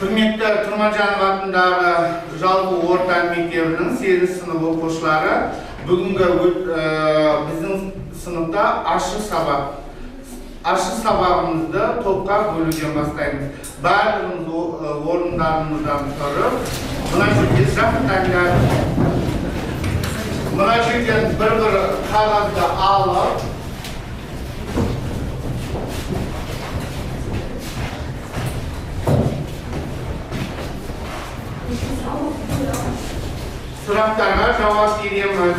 Құрметті Тұрманжанов атындағы жалпы орта мектебінің 8 сынып оқушылары бүгінгі біздің сыныпта ашы сабағымызды топқа бөлуден бастаймыз. Барлығымыз орындарымыздан тұрып, мына жерде жақындаңдар. Мына жерден бір-бір қағазды алып, сұрақтарға жауап береміз.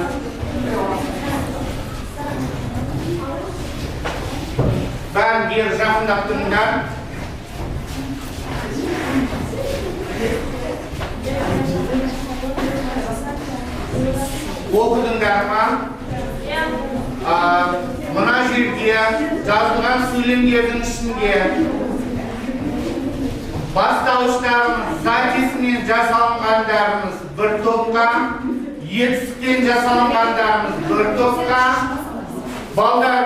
Бәрін бері жақындап тұрыңдар. Оқыдыңдар ма? Мына жерге жазылған сөйлемдердің ішінде бастауыштарымыз, записімен жасалынғандарымыз бір топқа, етістіктен жасалынғандарымыз бір топқа, балдар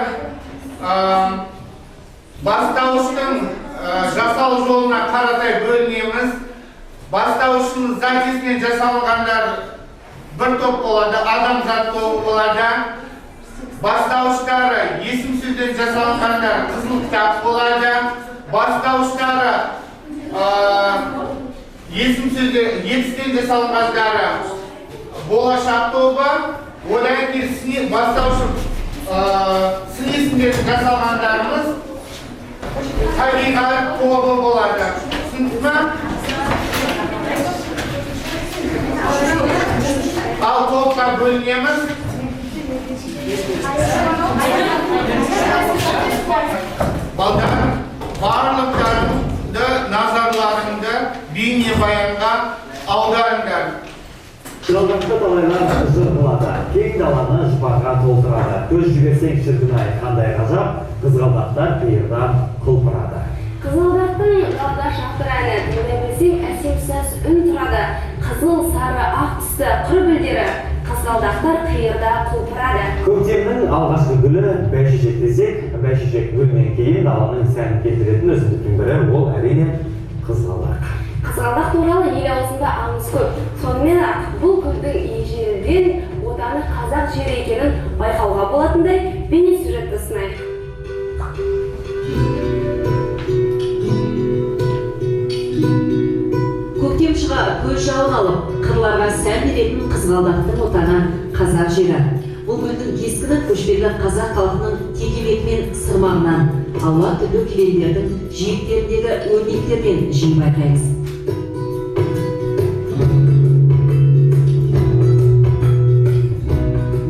бастауыштың жасау жолына қаратай бөлінеміз. Бастауышымыз записімен жасалынғандар бір топ болады, адамзат тобы болады. Бастауыштары есім сөзден жасалынғандар қызыл кітап болады. Бастауыштары есім сөзден етістен жасалынғандары болашақ тобы. Одан кейін бастауышы сын есімден жасалғандарымыз табиғат тобы болады. Түсіндіңіз ме? Ал топқа бөлінеміз. Балдар, барлықтарыңды, назарларыңды бейнебаянға аударыңдар. Шырылдақты талайлар жыр қылады, кең даланы жұпарға толтырады. Көз жіберсең шіркін-ай, қандай ғажап, қызғалдақтар қиырдан құлпырады. Қызғалдақтың жалда шақтыр әні, тыңдай білсең әсем сөз үн тұрады. Қызыл, сары, ақ түсті қыр гүлдері, қызғалдақтар қиырда құлпырады. Көктемнің алғашқы гүлі бәйшешек десек, бәйшешек гүлінен кейін даланың сәнін келтіретін өсімдіктің бірі ол әрине қызғалдақ. Қызғалдақ туралы ел аузында аңыз көп. Сонымен-ақ бұл гүлдің ежелден отаны қазақ жері екенін байқауға болатындай бейнесюжетті ұсынайық. Көктем шыға көз жауын алып, қырларға сән беретін қызғалдақтың отаны қазақ жері. Бұл гүлдің кескіні көшпелі қазақ халқының текеметімен сырмағынан, алуа түрлі кілемдердің жиектеріндегі өрнектерден жиі байқаймыз.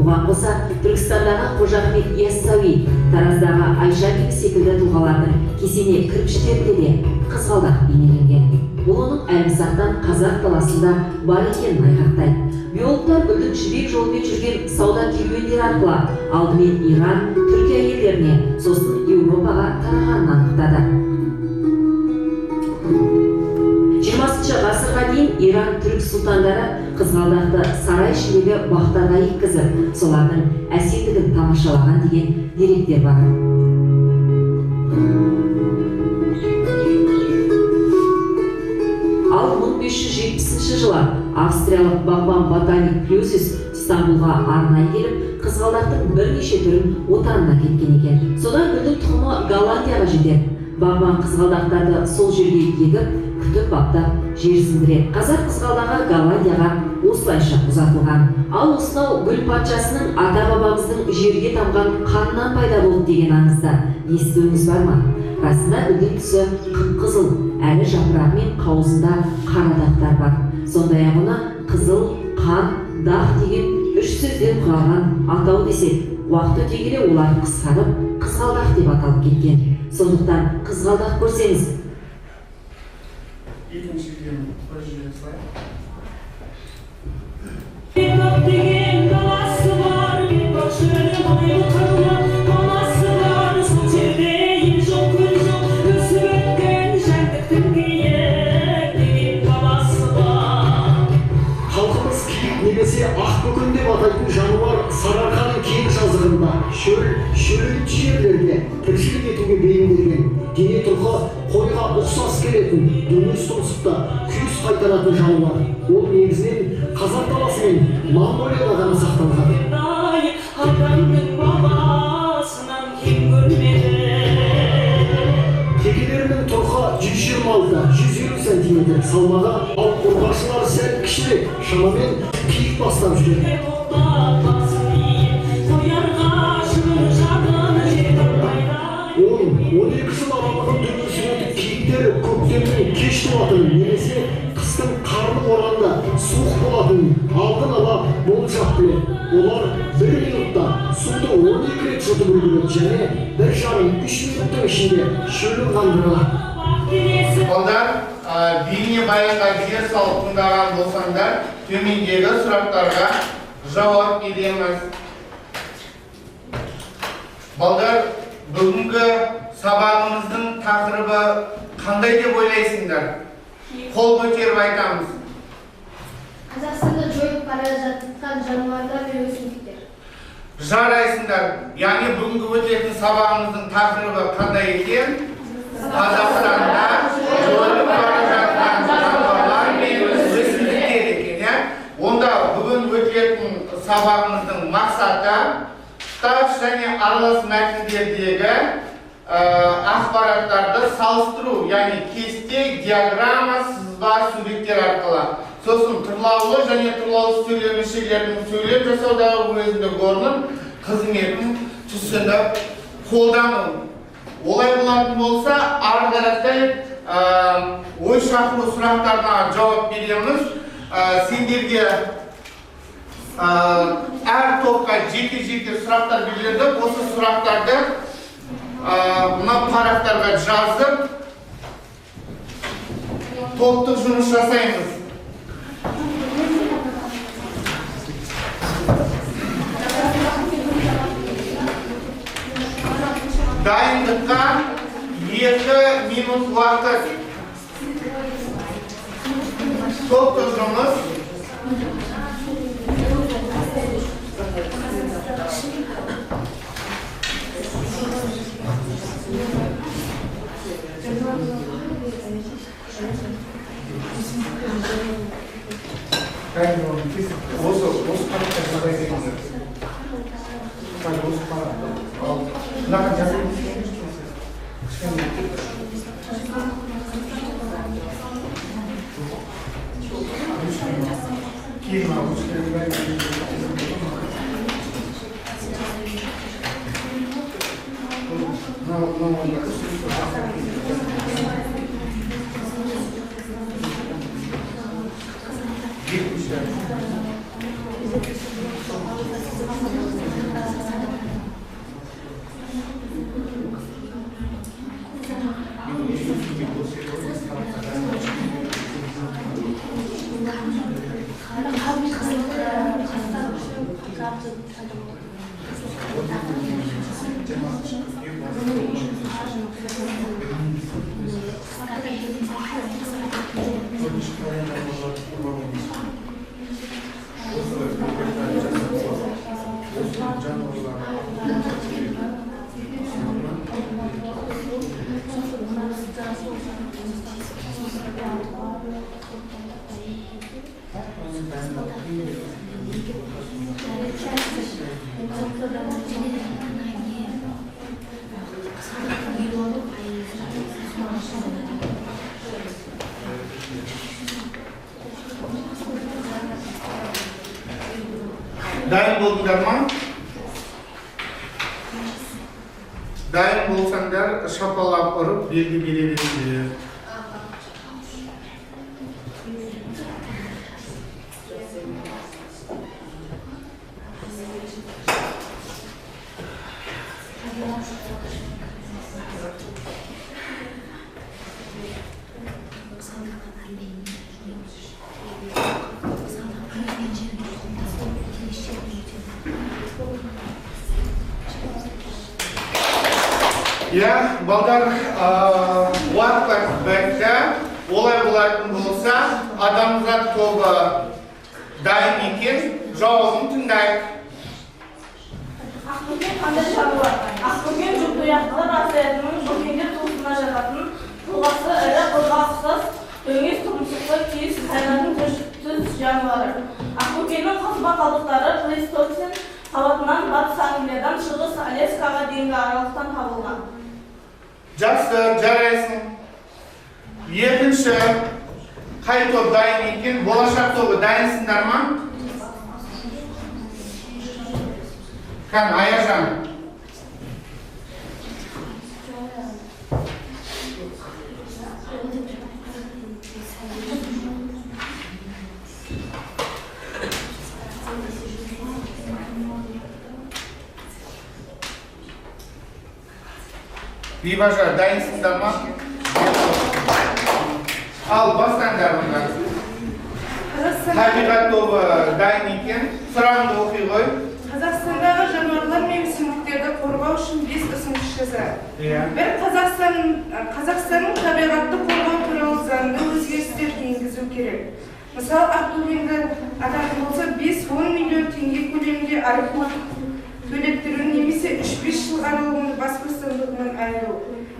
Бұған қоса Түркістандағы Қожа Ахмет Яссауи, Тараздағы Айша биби секілді тұлғалардың кесене кірпіштерінде де қызғалдақ бейнеленген. Бұл оның әлімсақтан қазақ даласында бар екенін айғақтайды. Биологтар гүлдің жібек жолымен жүрген сауда керуендері арқылы алдымен Иран, Түркия елдеріне, сосын Еуропаға тарағанын анықтады. 20 ғасырға дейін Иран түрік сұлтандары қызғалдақты сарай ішіндегі бақтарға еткізіп, солардың әсемдігін тамашалаған деген деректер бар. Ал 1570 жылы австриялық бағбан ботаник Плюсис Стамбулға арнайы келіп, қызғалдақтың бірнеше түрін отанына кеткен екен. Содан гүлдің тұқымы Голландияға жетеді. Бағбан қызғалдақтарды сол жерге егіп, күтіп баптап жерсіндіреді. Қазақ қызғалдағы Голландияға осылайша ұзатылған. Ал осынау гүл патшасының ата-бабамыздың жерге тамған қанынан пайда болды деген аңызды естуіңіз бар ма? Расында гүлдің түсі қып-қызыл, әлі жапырағы мен қауызында қара дақтар бар. Сондай-ақ оны қызыл, қан, дақ деген 3 сөзден құралған атау десек, уақыт өте келе олар қысқарып, қызғалдақ деп аталып кеткен. Сондықтан қызғалдақ көрсеңіз, Ақбөкен деп атайтын жануар Сарыарқаның кең жазығында шөлейт жерлерде тіршілік етуге бейімделген. Дене тұрқы қойға ұқсас келетін дөңес тұмсықта күйіс қайтаратын жануар. Ол негізінен Қазақ даласы мен Моңғолияда ғана сақталған. Адамның бабасынан кем көрмеді. Текелерінің тұрқа 126-150 см салмағы, ал қорғашылары сәл кішірек, шамамен киік бастап жүреді. Он 12 жыл аралығын дүниесін өтіп киіктері көктемнің кеш туатынын немесе қыстың қарлы боранда суық болатынын алдын ала болжап біледі. Олар 1 минутта суды 12 рет жұтып үлгереді және 1,5-3 минуттың ішінде шөлін қандырады. Балдар, бейне баянға жер салып тыңдаған болсаңдар, төмендегі сұрақтарға жауап береміз. Балдар, бүгінгі сабағымыздың тақырыбы қандай деп ойлайсыңдар? Қол көтеріп айтамыз. Қазақстанда жойылып бара жатқан жануарлар мен өсімдіктер. Жарайсыңдар. Яғни бүгінгі өтетін сабағымыздың тақырыбы қандай екен? Қазақстанда жойылып бара жатқан жануарлар мен өсімдіктер екен. Онда бүгін өтетін сабағымыздың мақсаты тұтас және аралас мәтіндердегі ақпараттарды салыстыру, яғни кесте, диаграмма, сызба, суреттер арқылы. Сосын тұрлаулы және тұрлаусыз сөйлем мүшелерінің сөйлем жасаудағы өзіндік орнын, қызметін түсініп қолдану. Олай болатын болса, ары қаратай ой шақыру сұрақтарына жауап береміз. Сендерге әр топқа жеке-жеке сұрақтар беріледі. Осы сұрақтарды мына парақтарға жазып, топтық жұмыс жасаймыз. Дайындыққа 2 минут уақыт. Топтық жұмыс. Дайын болдыңдар ма? Дайын болсаңдар, шапалап ұрып, белгі бере беріңдер. Ya, балдар, уақыт бітті. Олай болатын болса, адамзат тобы дайын екен, жауабын тыңдайық. Ақбөкен қандай шаруа? Ақбөкен жұптұяқтылар асыятынын, бөкендер туысына жататын, Тұлғасы ірі, қылғақсыз, дөңес тұмсықты киіз хайуанның түз жануары. Ақбөкеннің қазба қалдықтары Плейстоцен қабатынан батыс Англиядан шығыс Аляскаға дейінгі аралықтан табылған. Жақсы, жарайсың. Екінші қай топ дайын екен? Болашақ тобы дайынсыңдар ма? Қан, Аяжан. Бибажа, дайынсыңдар ма? Ал, бастаңдар мұнда. Табиғат тобы дайын екен. Сұрағымды оқи ғой. Қазақстандағы жануарлар мен өсімдіктерді қорғау үшін 5 ұсыныс жасады. Бір, Қазақстанның табиғатты қорғау туралы заңды өзгерістер енгізу керек. Мысалы, ақтөбеңді ататын болса 5-10 миллион теңге көлемінде айыппұл төлеттіру немесе 3-5 жыл аралығында бас бостандығынан айыру.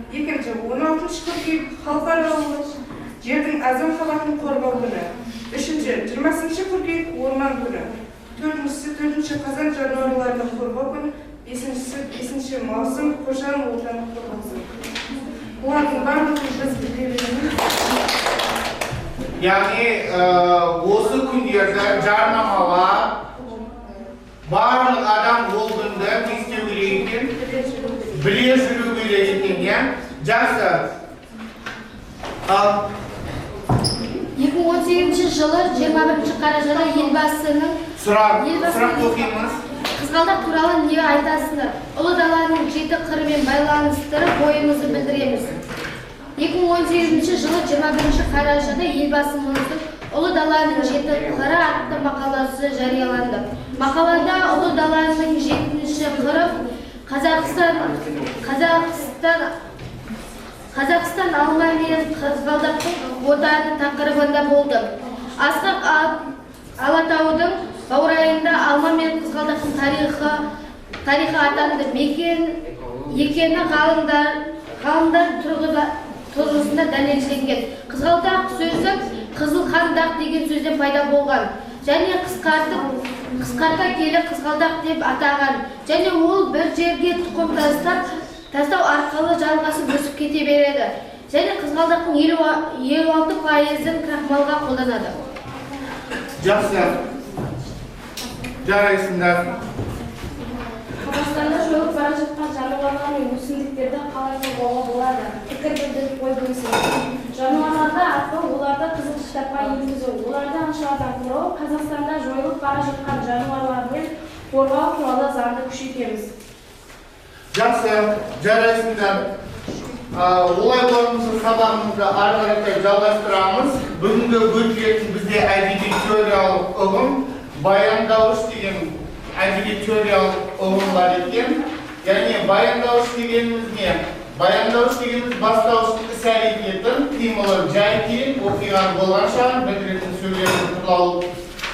Екінші, 16 қыркүйек халықаралық жердің озон қабатын қорғау күні. Үшінші, 20 қыркүйек орман күні. Төртінші, қазан жануарларды қорғау күні. Бесінші, маусым қоршаған ортаны қорғау күні. Олардың барлығын біз білеміз. Яғни, осы күндерді жарнамалап, барлық адам ол күнді не істеу керек екен? Біле жүру керек екен, иә? Жақсы. Ал 2018 жылы 21 қарашада елбасының сұрақ оқимыз. қызғалдақ туралы не айтасыздар? Ұлы даланың 7 қырымен байланыстырып ойымызды білдіреміз. 2018 жылы 21 қарашада елбасымыздың Ұлы даланың 7 қыры атты мақаласы жарияланды. Мақалада Ұлы даланың 7-ші қыры Қазақстан алма мен қызғалдақтың отаны тақырыбында болды. Асқақ Алатаудың баурайында алма мен қызғалдақтың тарихы атанды. Екені ғалымдар тұрғысында дәлелденген. Қызғалдақ сөзі қызыл қандақ деген сөзден пайда болған. Және қысқарта келе қызғалдақ деп атаған. Және ол бір жерге тұқым тастау арқылы жалғасып өсіп кете береді. Және қызғалдақтың 56%-ын крахмалға қолданады. Жақсы. Жарайсыңдар. Қазақстанда жойылып бара жатқан жануарлар мен өсімдіктерді қалай қорғауға болады? Пікір білдіріп қойдыңыз. Жануарларды арқылы оларды қызыл кітапқа енгізу, оларды аңшылардан қорғау, Қазақстанда жойылып бара жатқан жануарлар мен қорғау туралы заңды күшейтеміз. Жақсы, жарайсыңдар. Олай болмысы сабағымызды ары қарай жалғастырамыз. Бүгінгі өтілетін бізде әдеби теориялық ұғым, баяндауыш деген әдеби теориялық ұғым бар екен. Яғни баяндауыш дегеніміз не? Баяндауыш дегеніміз бастауыштың іс-әрекетін, қимылы жай-күйін оқиған болған шағын білдіретін сөйлемнің тұрлау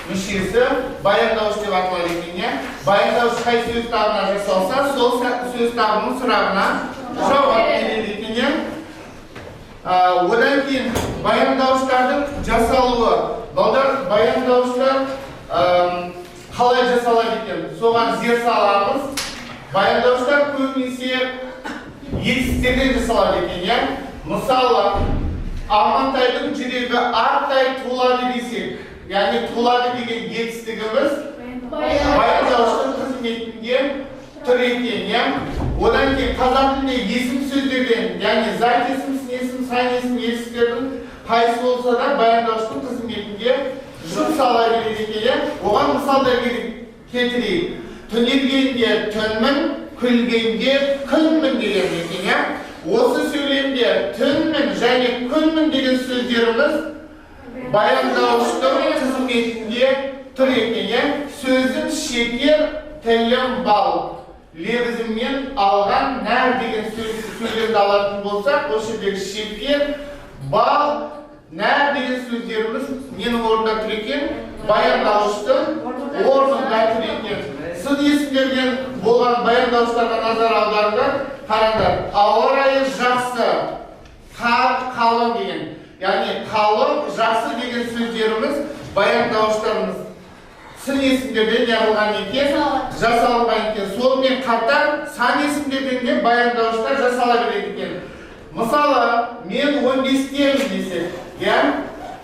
мүшесі баяндауыш деп аталады екен. Баяндауыш қай сөз табына жасалса, сол сөз табының сұрағына жауап береді екен. Одан кейін баяндауыштардың жасалуы. Баяндауыштар қалай жасалады екен? Соған зер саламыз. Баяндауыштар көбінесе етістерден жасалады екен. Мысалы, Амантайдың жүрегі арттай тулады десек, яғни тулады деген етістігіміз баяндауыштың қызметінде тұр екен. Одан кейін қазақ тілінде есім сөздерден, яғни зат есім, сын есім, сан есім етістердің қайсы болса да баяндауыштың қызметінде жұмсала береді екен. Оған мысалдар келтірейік. Түнергенде түнмін, күлгенде күнмін деген екен. Осы сөйлемде түнмін және күнмін деген сөздеріміз баяндауыштың қызметінде тұр екен. Сөзім шекер, тілім бал. Лебізімнен алған нәр деген сөздерді алатын болсақ, осы жердегі шекер, бал, нәр деген сөздеріміз ненің орнында тұр екен? Баяндауыштың орнында тұр екен. Сын есімдерден болған баяндауыштарға назар аударыңдар. Қараңдар, ауа райы жақсы, қалың деген. Яғни қалың, жақсы деген сөздеріміз, баяндауыштарымыз сын есімдерден неғылған екен, жасалған екен. Сонымен қатар сан есімдерден де баяндауыштар жасала береді екен. Мысалы, мен 15-темін десек,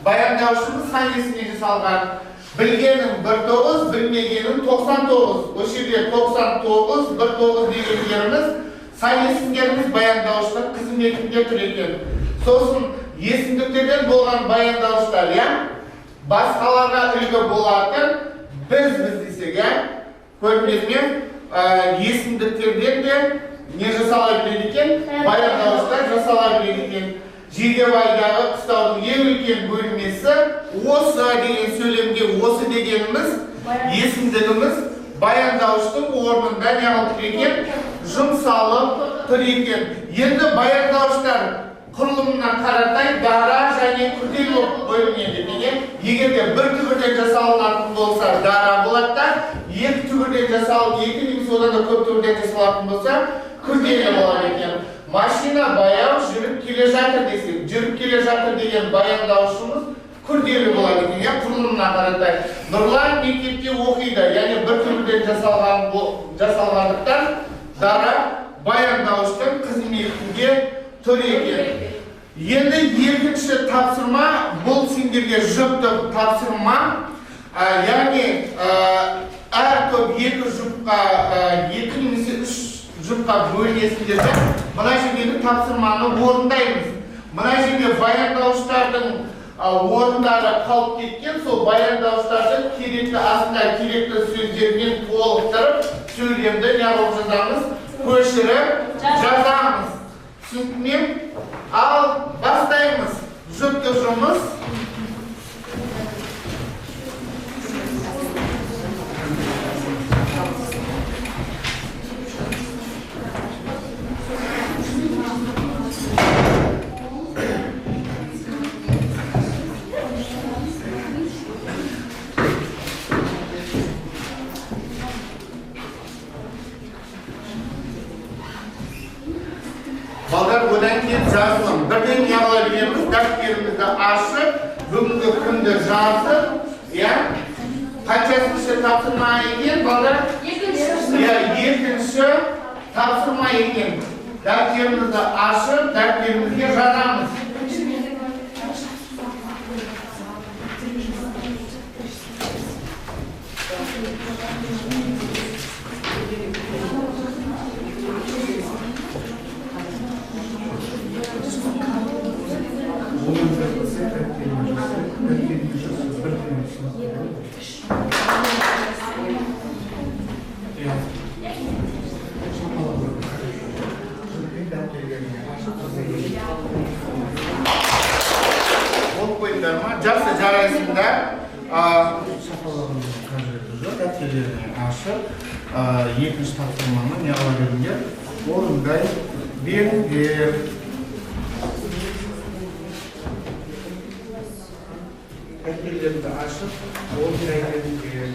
баяндаушымыз сан есімден жасалған. Білгенім 19, білмегенім 99. Осы жерде 99, 19 дегендеріміз сан есімдеріміз баяндауыштар қызметінде тұр екен. Сосын есімдіктерден болған баяндауыштар, басқаларға үлгі болатын біз десек, көрмесімен есімдіктерден де не жасала біледі екен, баяндауыштар жасала біледі екен. Жидебайдағы қыстаудың ең үлкен бөлмесі осы деген сөйлемде осы дегеніміз есімдігіміз баяндауыштың орнында неғылып тұр екен, жұмсалып тұр екен. Енді баяндауыштар құрылымына қаратай дара және күрделі бөлінеді деген. Егерде бір түбірден жасалынатын болса дара болады да, екі түбірден жасалып, екі немесе одан да көп түбірден жасалатын болса күрделі болады екен. Машина баяу жүріп келе жатыр десек, жүріп келе жатыр деген баяндаушымыз күрделі болады екен, құрылымына қаратай. Нұрлан мектепте оқиды, яғни бір түбірден жасалғандықтан дара баяндауыштың қызметінде тұр екен. Енді екінші тапсырма, бұл сендерге жұптық тапсырма, яғни әр топ екі жұпқа, екі немесе үш жұпқа бөлінесіндерді мына жердегі тапсырманы орындаймыз. Мына жерде баяндауыштардың орындары қалып кеткен, сол баяндауыштарды керекті астында керекті сөздермен толықтырып, сөйлемді неғылып жазамыз, көшіріп жазамыз. Түсінікме? Ал бастаймыз. Жұптық жұмыс. Балдар одан кейін жазылым. Бірден неғыла білеміз, дәптерімізді ашып, бүгінгі күнді жазып, қаншасыншы тапсырма екен, балдар? Екінші тапсырма екен. Дәптерімізді ашып, дәптерімізге жазамыз. Жақсы жарайсыңдар. Дәптерін ашып, екінші тапсырманы неғыла беріңдер, орындай беріңдер. Дәптерді ашып, орындай беріңдер.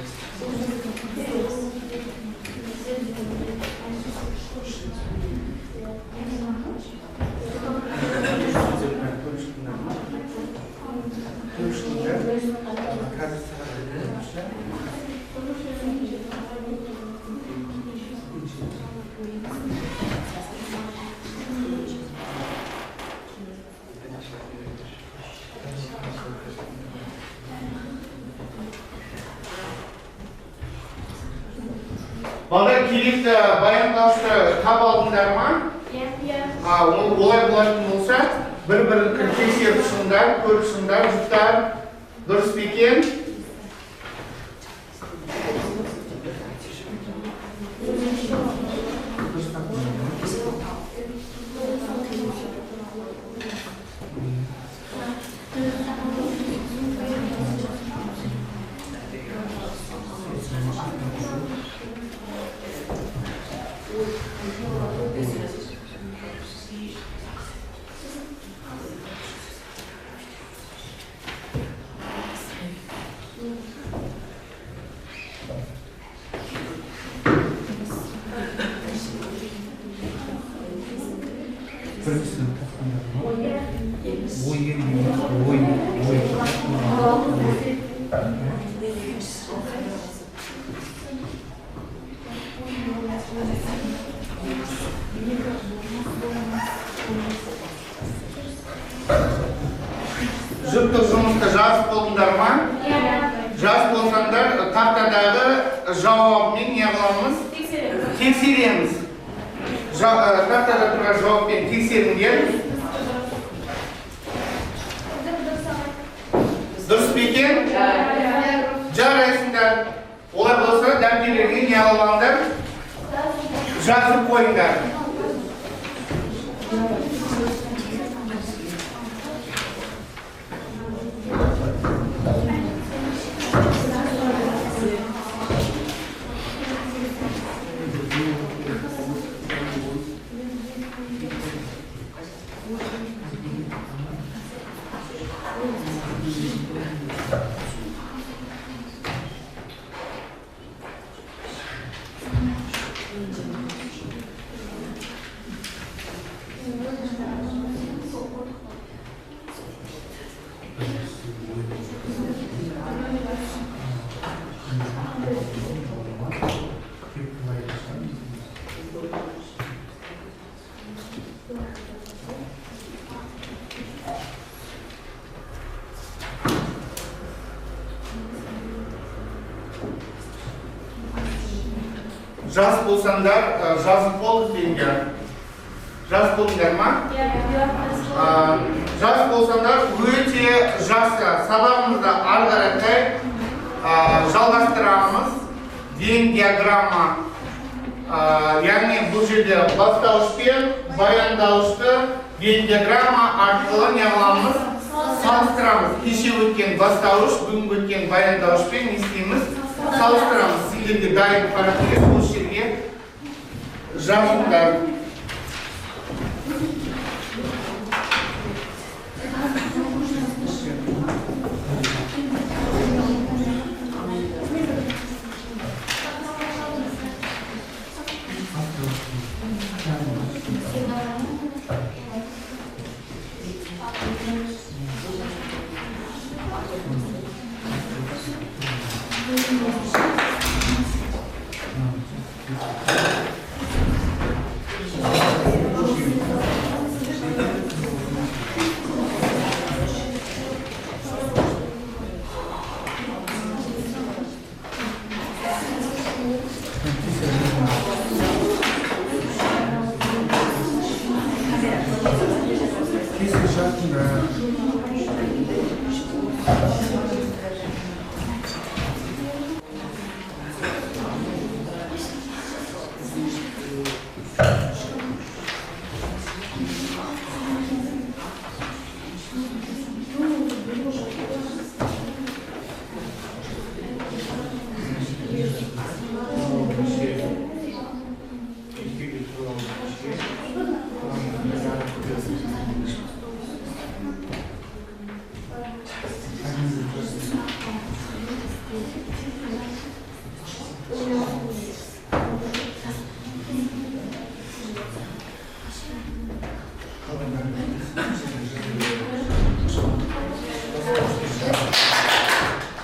Балдар керекті баяндауышты тап алдыңдар ма? Олай болатын болса, бір-бірін тексеріп шыңдар, көріп шыңдар, жұптар дұрыс па екен? Тексереміз. Тақтада тұрған жауаппен тексеріңдер. Дұрыс па екен? Жарайсыңдар. Олар болса дәптерлерге не алыңдар? Жазып қойыңдар. Жас болсаңдар, жазып болды дейіңдер. Жас болыңдар ма? Жас болсаңдар, өте жасы. Сабағымызда ары қаратай жалғастырамыз. Вен диаграмма. Яғни бұл жерде бастауышпен, баяндауышты вен диаграмма арқылы не қыламыз? Салыстырамыз. Кеше өткен бастауыш, бүгін өткен баяндауышпен не істейміз? Салыстырамыз. Сіздерге дайын қаратыңыз, осы жерге жазыңдар.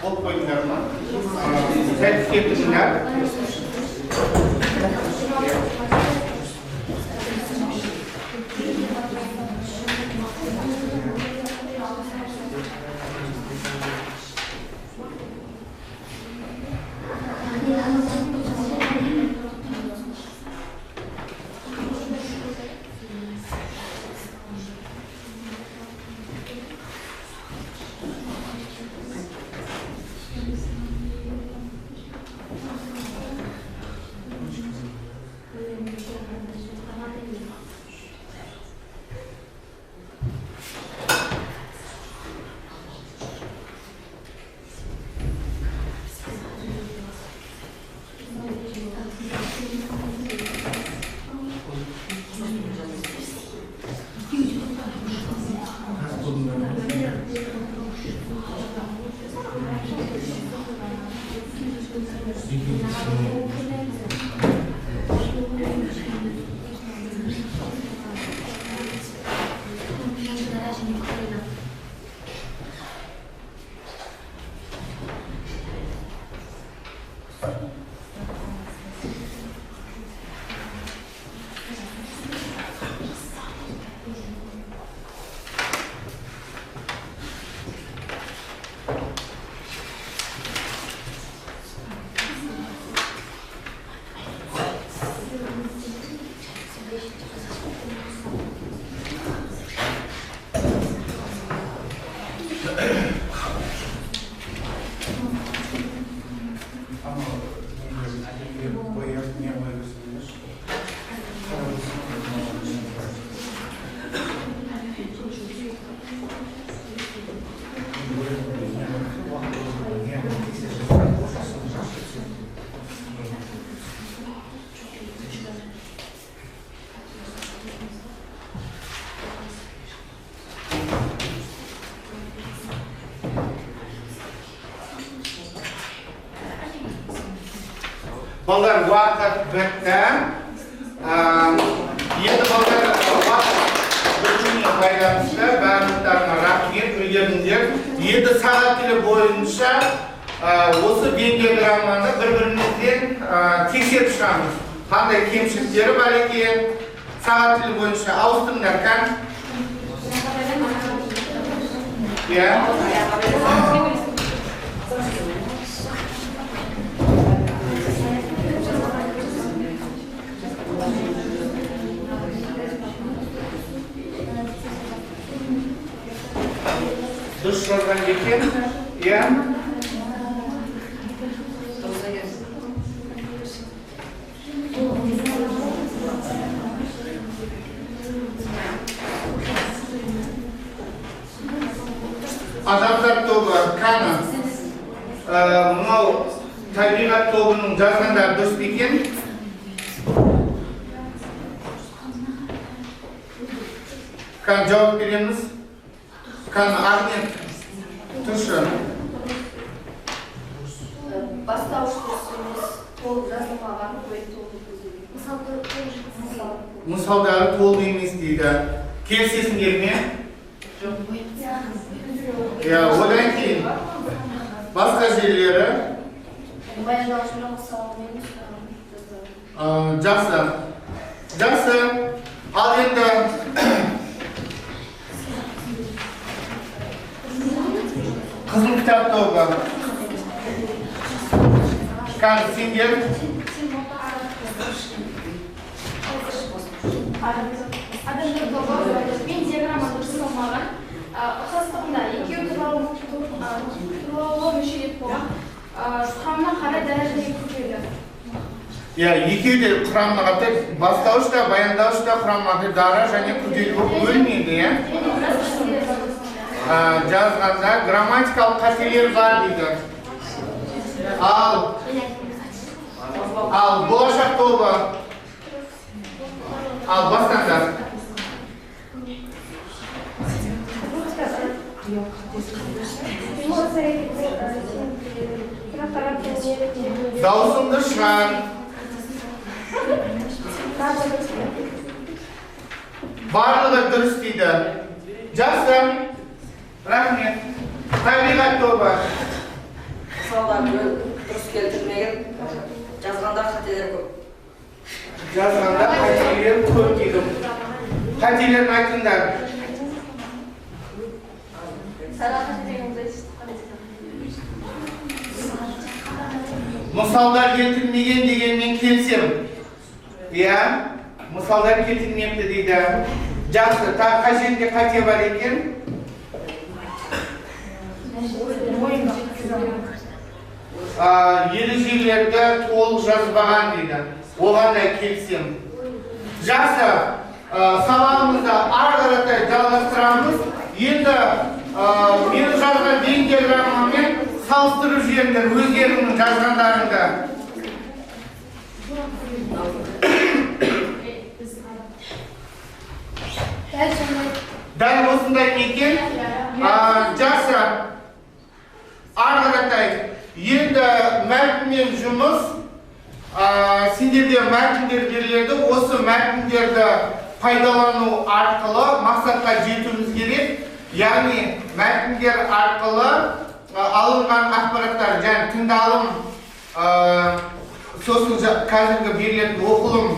Болып қойыңдар ма? Сәтсіздіктіңдер. Балдар уақыт бітті. Енді балдар уақыт бітуіне байланысты барлықтарына рахмет өздеріңдер. Енді сағат тілі бойынша осы бейнедиаграмманы бір-бірімізден тексеріп шығамыз. Қандай кемшіліктері бар екен, сағат тілі бойынша ауыстырыңдар кән. Дұрыс жазған екен. Адамзат тобы қаны мынау табиғат тобының жазғандары дұрыс екен. Қан жауап береміз. Қан Ахмет Тұшы. Бастауыш сөз толық жазылмаған Мысалдары толық емес дейді. Келісесіңдер ме? Одан кейін басқа жерлері жақсы. Ал енді қызыл кітап тобы. Қан сендер? Адамдар тобы мен диаграмманы жасалмаған. Ұқсастығында екеуі туралы мүшелеп болған. Құрамына қарай дәрежеге көтерді. Екеуі де құрамына қарай бастауыш та, баяндауыш та құрамына дара және күрделі болып бөлінеді. Жазғанда грамматикалық қателер бар дейді. Ал болашақ тобы. Ал бастаңдар. Дауысыңды шығар. Барлығы дұрыс дейді. Жақсы. Рахмет. Табиғат тобы. Мысалдар дұрыс келтірмеген, жазғанда қателер көп. Жазғанда қателер көп дейді. Қателерін айтыңдар. Мысалдар келтірмеген дегенмен келсем. Мысалдар келтірмепті дейді. Жақсы, қай жерінде қате бар екен? Ережелерді толық жазбаған дейді. Оған да келсем. Жақсы, сабағымызды ары қаратай жалғастырамыз. Енді мен жазған бейнедиаграммамен салыстырып жіберіңдер өздеріңнің жазғандарыңды. Дәл осындай екен. Жақсы, ары қаратай. Енді мәтінмен жұмыс, сендерде мәтіндер беріледі. Осы мәтіндерді пайдалану арқылы мақсатқа жетуіміз керек. Яғни мәтіндер арқылы алынған ақпараттар, және тыңдалым, сосын қазіргі берілетін оқылым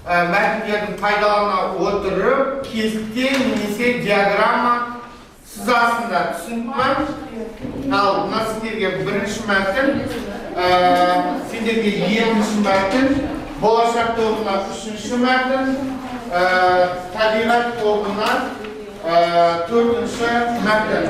мәтіндерін пайдалана отырып, кесте немесе диаграмма сызасында. Түсінді ме? Ал мына сендерге бірінші мәтін, сендерге екінші мәтін, болашақ тобына үшінші мәтін, табиғат тобына төртінші мәтін.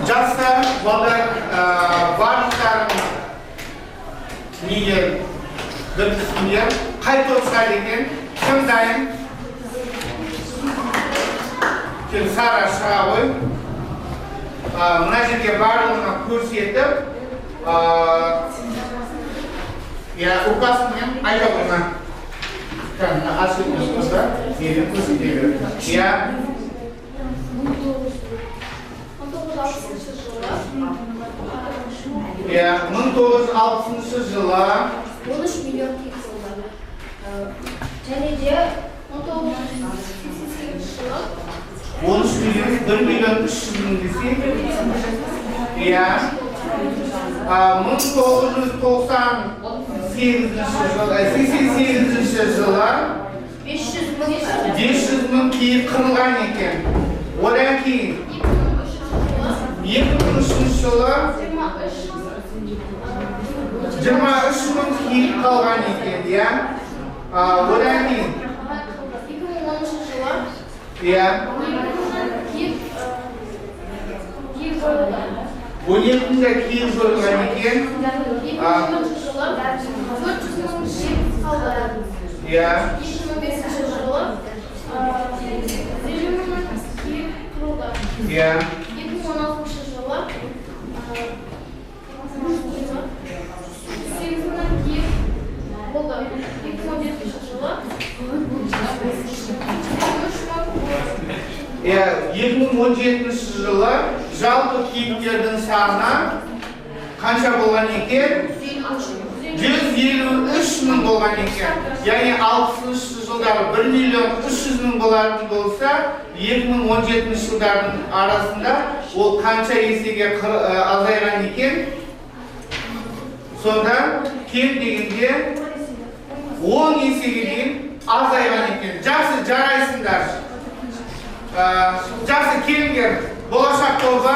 Жастар, балдар, барлықтарың неге бір түсіндер, қай топқа екен, кім дайын? Кел сара шыға ғой. Мына жерге барлығына көрсетіп, указымен айта қойма. Ашып өтіңізді, беріп көрсетеді. 1960 жылы 13 миллион теңге болды. Және де 1988 жылы 13 миллион, 1 миллион 300 мың десек. 1988 жылы 500 мың киік қырылған екен. Одан кейін 2003 жылы 23 мың киік қалған екен. Одан кейін 2010 жылы киік қойылды. 17-де киік жойылған екен. 2010 жылы 400 мың киік қалды. 2015 жылы 50 мың киік қырылды. 2016 жылы 8 мың киік болды. 2017 жылы 2017 жылы жалпы киіктердің саны қанша болған екен? 153 мың болған екен. Яғни 60 жылдары 1 миллион 300 мың болатын болса, 2017 жылдардың арасында ол қанша есеге азайған екен? Сонда кем дегенде 10 есеге дейін азайған екен. Жақсы, Жақсы келіңдер, болашақ тобы.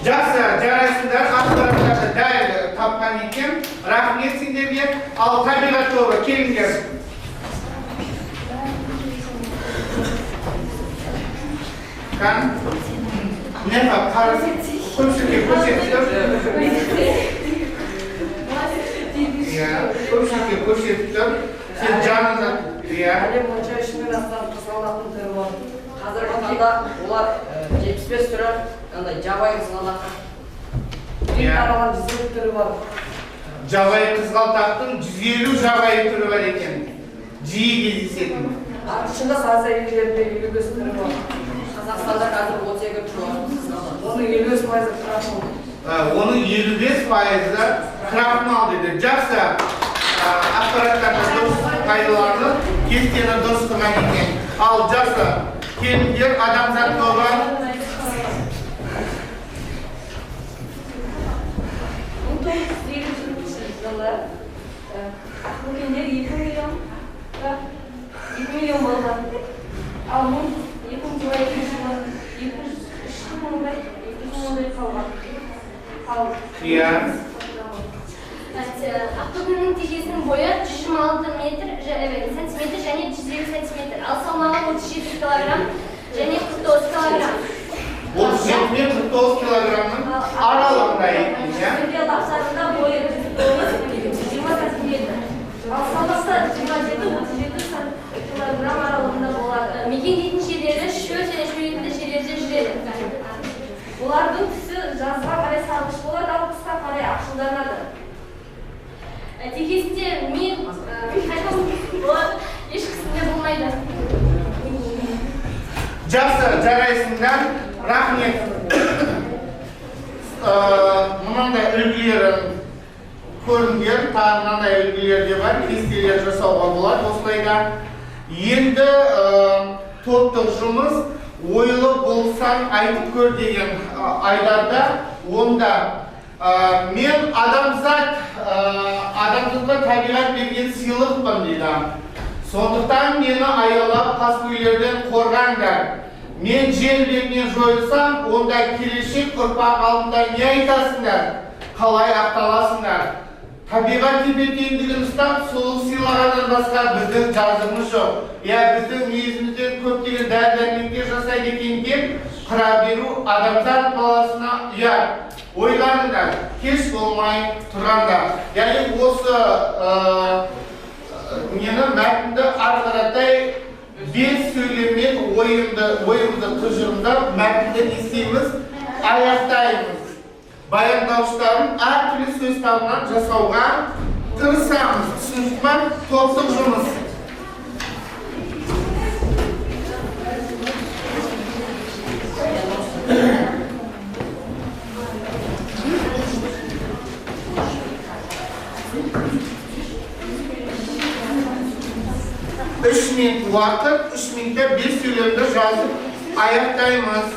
Жақсы, жарайсыңдар, ақпараттарды дәл тапқан екен. Рахмет сендерге. Ал табиғат тобы, келіңдер. Қан? Не қап, қарыз? Көпшілікке көрсетті. Көпшілікке көрсетті. Сен жаныңда, әлем бойынша 3000 астам қызғалдақтың түрі бар. Қазіргі таңда олар 75 түрі жабайы қызғалдақ. Ең таралған 150 түрі бар. Жабайы қызғалдақтың 150 жабайы түрі бар екен. Жиі кездесетін. Шында Азия елдерінде 55 түрі бар. Қазақстанда қазір 32 түрі бар қызғалдақ. Оның 55% крахмал. Оның 55%-ы крахмал деді. Жақсы, ақпараттарды дұрыс пайдаланып, кестені дұрыс қылған екен. Ал жақсы, келіңдер, адамзат тобы. 1920 жылы ақбөкендер 2 миллион болған. Ал 2022 жылы 200 мыңдай қалған. Ақтөбенің тежесінің бойы 126 сантиметр және 150 сантиметр. Ал салмағы 37 килограмм және 49 килограмм. 37 мен 49 килограммның аралығында екен, Түркия тапсарында бойы 20 сантиметр. Ал салмақта 27-37 килограмм аралығында болады. Мекендейтін жерлері шөл және шөлейтінді жерлерде жүреді. Олардың түсі жазға қарай сарғыш болады, ал қысқа қарай ақшылданады. Текесінде мен болады, ешқысында болмайды. Жақсы, жарайсыңдар, рахмет. Мынандай үлгілерін көріңдер, мынандай үлгілер де бар, кестелер жасауға болады. Осылайда енді топтық жұмыс ойлы болсаң айтып көр деген айдарда, онда мен адамзатқа табиғат берген сыйлықпын дейді. Сондықтан мені аялап қаскөйлерден қорғаңдар. Мен жер бетінен жойылсам, онда келешек ұрпақ алдында не айтасыңдар? Қалай ақталасыңдар? Табиғат тепе-теңдігін ұстап, сұлу сыйлағаннан басқа біздің жазығымыз жоқ. Біздің мүйізімізден көптеген дәрі-дәрмектер жасайды екен деп, қыра беру адамзат баласына ұят. Ойланыңдар, кеш болмай тұрғанда. Осы мені мәтінді арқаратай 5 сөйлеммен ойымды тұжырымдап, мәтінді естейміз, аяқтаймыз. Баяндауыштарын әртүрлі сөз табынан жасауға тырысамыз. Түсініп ма? Топтық жұмыс. Үш минут уақыт, 3 минутта 5 сөйлемді жазып аяқтаймыз.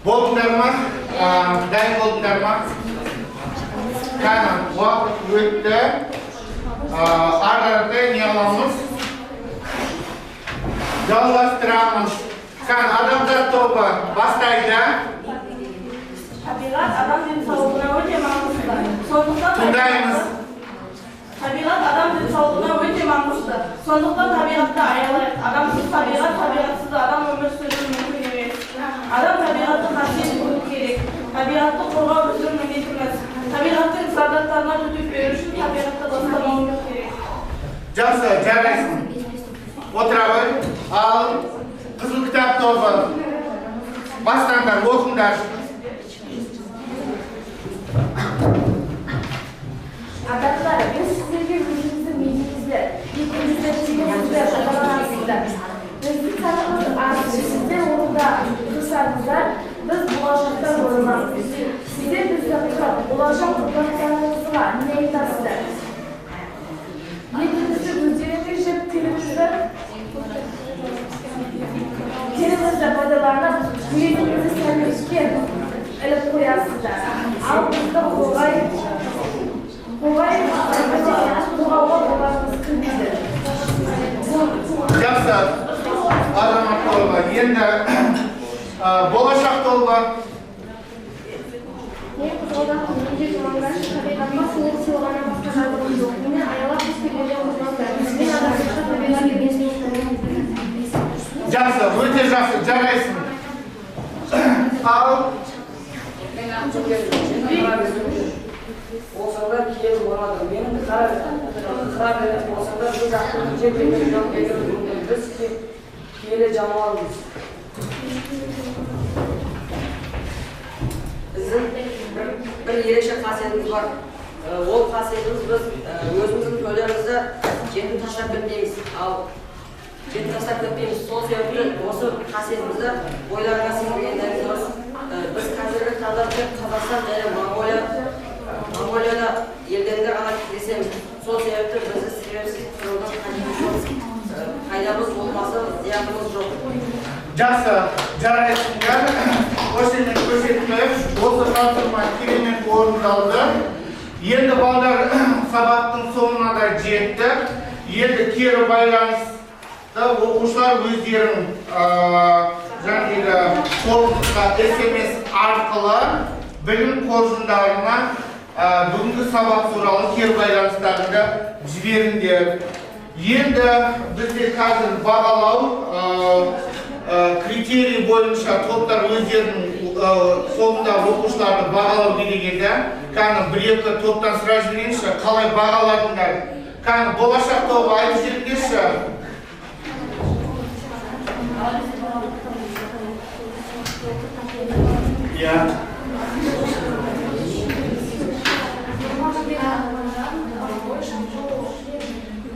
Болдыңдар ма? Дайын болдыңдар ма? Кәні уақыт өтті. Ары-қаратай не аламыз? Жалғастырамыз. Кәні адамдар тобы бастайды. Табиғат адам денсаулығына өте маңызды. Тыңдаймыз. Табиғат адам денсаулығына өте маңызды. Сондықтан табиғатты аялайық. Адамсыз табиғат, табиғатсыз адам өмір сүруі мүмкін емес. Адам табиғатты қасиет көру керек. Табиғатты қорғау біздің міндетіміз. Табиғаттың зардаттарына төтеп беру үшін табиғатты достамауымыз керек. Жақсы, жарайсың. Отыра ғой. Ал қызыл кітап тобы. Бастаңдар, оқыңдар. Адамдар, біз сіздерге өзіміздің мейірімізді, бетімізді, тілімізді пайдаланасыздар. Біздің санымыз аз, сіздер орында тұрсаңыздар, біз болашақта боламыз. Сіздер бізді құрап, болашақ ұрпақтарыңызға не айтасыздар? Етімізді өздеріңіз жеп, тілімізді пайдаланып, өзіңізді сәлемізге іліп қоясыздар. Ал бізді қоғауға боларымыз кірмейді. Жақсы, азамат тобы. Енді болашақ тобы. Мен қызғалдақтың менде жамандар табиғатқа сіңір сыйлағаннан басқа жарлығым жоқ. Мені аялап өскендерден қозғалды. Мен адамдарға табиғат емесіне Жақсы, өте жақсы, жарайсың. Ал Болсаңдар киелі болады. Менің қара болсаңдар біз ақылы жердегі жоқ егер біз киелі жамаламыз. Біздің бір ерекше қасиетіміз бар. Ол қасиетіміз біз өзіміздің төлерімізді жетіп таштап кетпейміз. Ал жетіп таштап кетпейміз. Сол себепті осы қасиетімізді бойларына сіңіргендеріміз бар. Біз қазіргі таңда Қазақстан және Монғолияда елдерінде ғана кездесеміз. Сол себепті бізді себепсіз қырылған пайдамыз болмаса зиянымыз жоқ. Жақсы, жарайсыңдар. Осымен көрсетіліп, осы тапсырма керемет орындалды. Енді балдар сабақтың соңына да жетті. Енді кері байланысты оқушылар өздерін қолымызға SMS арқылы білім қоржындарына бүгінгі сабақ туралы кері байланыстарында жіберіңдер. Енді бізде қазір бағалау критерий бойынша топтар өздерінің соңында оқушыларды бағалау керек еді. Кәні бір-екі топтан сұрап жіберейінші, қалай бағаладыңдар? Кәні болашақ тобы айтып жіберіңдерші.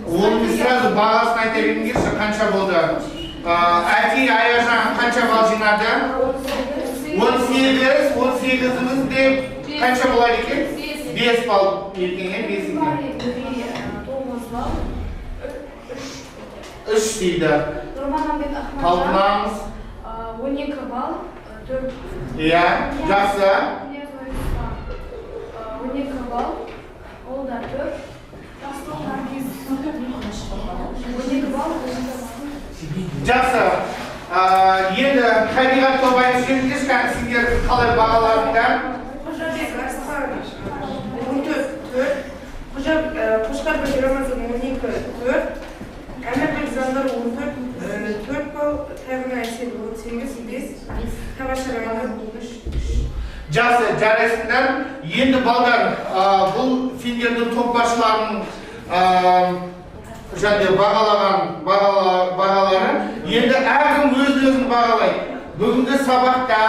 Оны сразу бағасын айта беріңдерші, қанша болды? Әти, Аяжан қанша бал жинады? 18-іміз де қанша болады екен? 5 бал екен, 5 екен. 3 дейді. Талпынамыз. 12 бал, 4. Иә, жақсы. 12 бал, ол да 4. 12 бал, Жақсы. Енді табиғат тобы айтып жіберіңдерші, сендер қалай бағаларыңдар? Қожабек Арыстанович 14-4, Қошқар Рамазан 12-4, Әмірбек Зандар 14 бал, Тайғын Айсел 18-5, Табашар Ағар 13. Жақсы, жарайсыңдар. Енді балдар, бұл сендердің топбасшыларының бағалары. Енді әркім өз-өзін бағалайды. Бүгінгі сабақта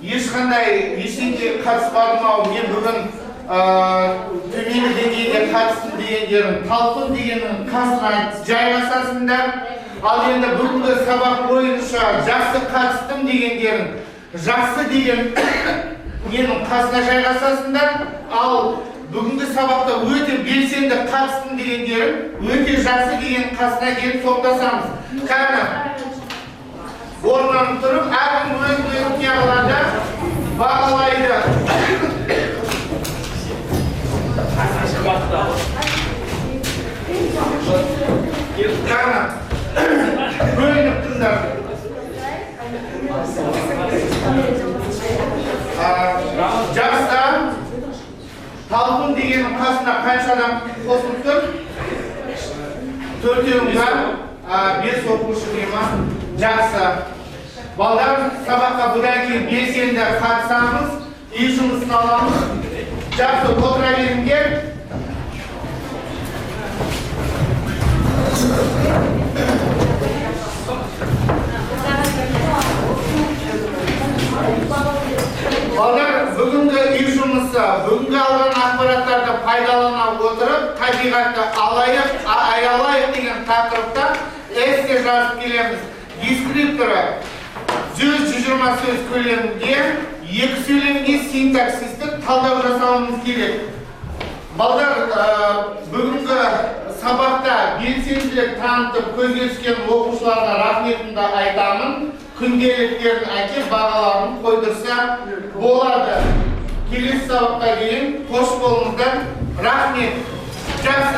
ешқандай ештеңеге қатыспадым ау, мен бүгін төменгі деңгейге қатыстым дегендерін, талпын дегеннің қасына жайғасасыңдар. Ал енді бүгінгі сабақ бойынша жақсы қатыстым дегендерін, жақсы деген менің қасына жайғасасыңдар. Ал бүгінгі сабақта өте белсенді қатыстым дегендерін, өте жақсы деген қасына келіп топтасамыз. Кәні орнынан тұрып, әркім өз-өзін қиялады, бағалайды. Кәні бөлініп тұрыңдар. Жақсы. Талпын дегеннің қасына қанша адам қосылып тұр? 4-еуің бар, 5 оқушы дейма. Жақсы. Балдар, сабаққа бұдан кейін белсенді қатысамыз, үй жұмысын аламыз. Жақсы, отыра беріңдер. Балдар, бүгінгі үй жұмысы, бүгінгі алған ақпараттарды пайдалана отырып, табиғатты аялайық деген тақырыпта эссе жазып келеміз. Дескрипторы 100-120 сөз көлемінде, 2 сөйлемге синтаксистік талдау жасауымыз керек. Балдар, бүгінгі сабақта белсенділік танытып көзге түскен оқушыларға рахметімді айтамын. Күнделіктерін әкеп бағаларын қойдырса болады. Келесі сабаққа дейін қош болыңыздар. Рахмет. Жақсы.